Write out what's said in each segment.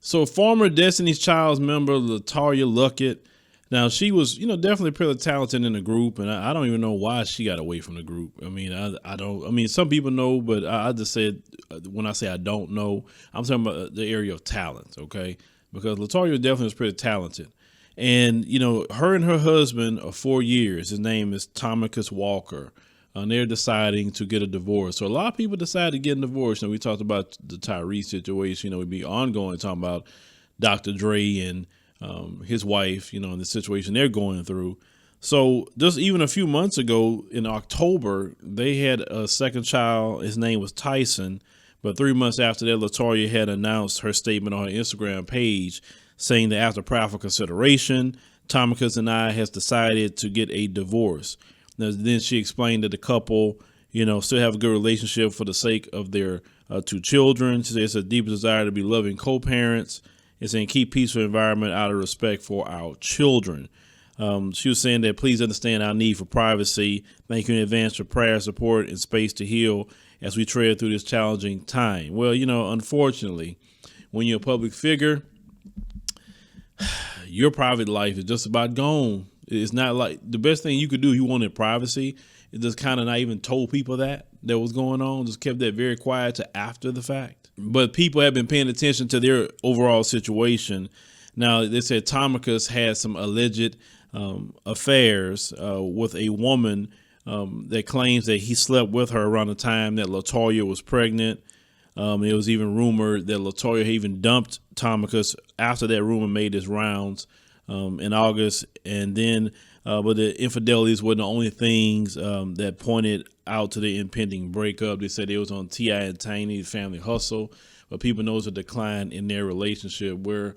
So former Destiny's Child's member LeToya Luckett. Now she was, definitely pretty talented in the group, and I don't even know why she got away from the group. I mean, I don't. I mean, some people know, but I just said when I say I don't know, I'm talking about the area of talent, okay? Because LeToya definitely was pretty talented, and her and her husband of 4 years. His name is Tommicus Walker. And they're deciding to get a divorce. So a lot of people decide to get a divorce. And we talked about the Tyrese situation. We'd be ongoing talking about Dr. Dre and his wife, and the situation they're going through. So just even a few months ago in October, they had a second child. His name was Tyson. But 3 months after that, LeToya had announced her statement on her Instagram page saying that after prayerful consideration, Tommicus and I has decided to get a divorce. Now, then she explained that the couple, still have a good relationship for the sake of their 2 children. She said it's a deep desire to be loving co-parents. It's saying keep peaceful environment out of respect for our children. She was saying that please understand our need for privacy. Thank you in advance for prayer, support, and space to heal as we tread through this challenging time. Well, unfortunately, when you're a public figure, your private life is just about gone. It's not like the best thing you could do. You wanted privacy. It just kind of not even told people that was going on. Just kept that very quiet to after the fact. But people have been paying attention to their overall situation. Now, they said Tommicus had some alleged affairs with a woman that claims that he slept with her around the time that LeToya was pregnant. It was even rumored that LeToya even dumped Tommicus after that rumor made its rounds in August. And then, but the infidelities were the only things that pointed out to the impending breakup. They said it was on T.I. and Tiny, Family Hustle, but people knows a decline in their relationship where,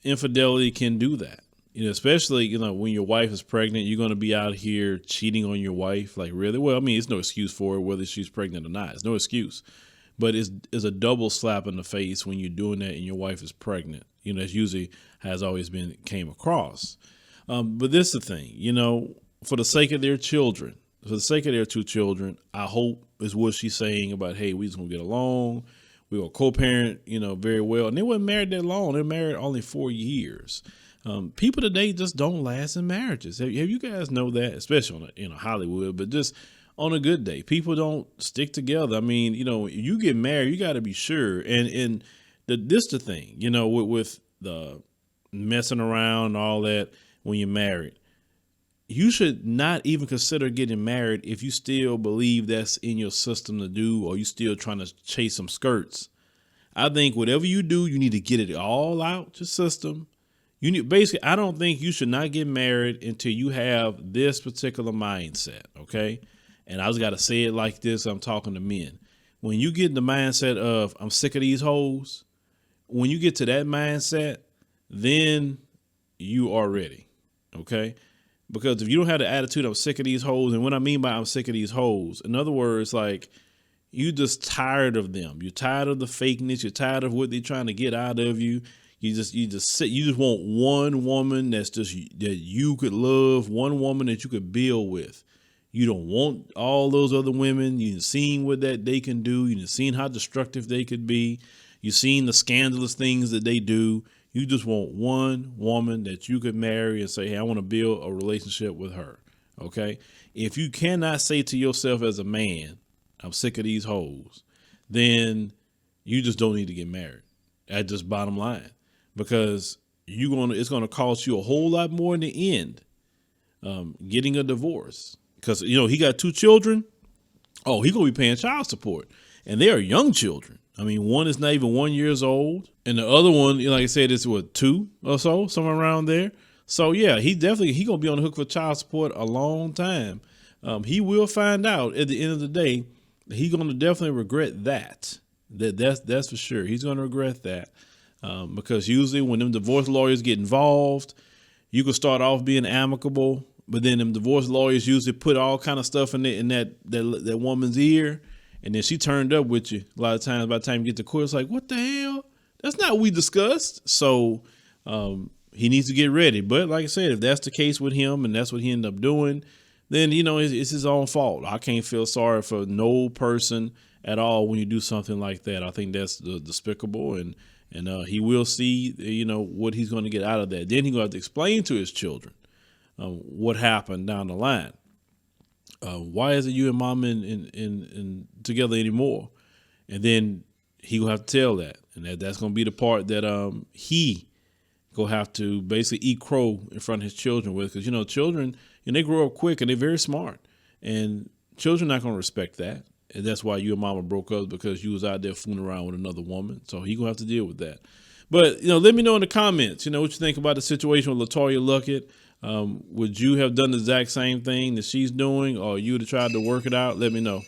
infidelity can do that. Especially, when your wife is pregnant, you're going to be out here cheating on your wife. Like, really? Well, it's no excuse for it, whether she's pregnant or not. It's no excuse. But it's a double slap in the face when you're doing that and your wife is pregnant. That's usually has always been came across. But this is the thing, for the sake of their children, for the sake of their 2 children, I hope is what she's saying about, hey, we just going to get along. We're going to co-parent, very well. And they weren't married that long. They're married only 4 years. People today just don't last in marriages. Have you guys know that, especially in Hollywood, but just on a good day, people don't stick together. You get married, you got to be sure. And this the thing, with the messing around and all that when you're married, you should not even consider getting married if you still believe that's in your system to do, or you still trying to chase some skirts. I think whatever you do, you need to get it all out your system. I don't think you should not get married until you have this particular mindset. Okay. And I just got to say it like this. I'm talking to men. When you get in the mindset of I'm sick of these hoes, when you get to that mindset, then you are ready. Okay. Because if you don't have the attitude, I'm sick of these hoes. And what I mean by I'm sick of these hoes, in other words, like you just tired of them. You're tired of the fakeness. You're tired of what they're trying to get out of you. You just want one woman that you could love, one woman that you could build with. You don't want all those other women. You've seen what that they can do. You've seen how destructive they could be. You've seen the scandalous things that they do. You just want one woman that you could marry and say, hey, I want to build a relationship with her. Okay. If you cannot say to yourself as a man, I'm sick of these hoes, then you just don't need to get married. That's just bottom line. Because it's going to cost you a whole lot more in the end, getting a divorce. Because, he got 2 children. Oh, he's going to be paying child support. And they are young children. One is not even 1 year old. And the other one, like I said, is 2 or so, somewhere around there. So, yeah, he going to be on the hook for child support a long time. He will find out at the end of the day, he's going to definitely regret that. That's for sure. He's going to regret that. Because usually when them divorce lawyers get involved, you can start off being amicable, but then them divorce lawyers usually put all kind of stuff in that woman's ear, and then she turned up with you. A lot of times by the time you get to court, it's like, what the hell? That's not what we discussed. So he needs to get ready. But like I said, if that's the case with him and that's what he ended up doing, then, it's his own fault. I can't feel sorry for no person at all when you do something like that. I think that's despicable, and he will see, what he's going to get out of that. Then he's going to have to explain to his children what happened down the line. Why isn't you and mom in together anymore? And then he will have to tell that, and that's going to be the part that he go have to basically eat crow in front of his children with, because children, they grow up quick and they're very smart, and children not going to respect that. And that's why you and mama broke up, because you was out there fooling around with another woman. So he gonna have to deal with that. But let me know in the comments, what you think about the situation with LeToya Luckett. Would you have done the exact same thing that she's doing, or you would have tried to work it out? Let me know.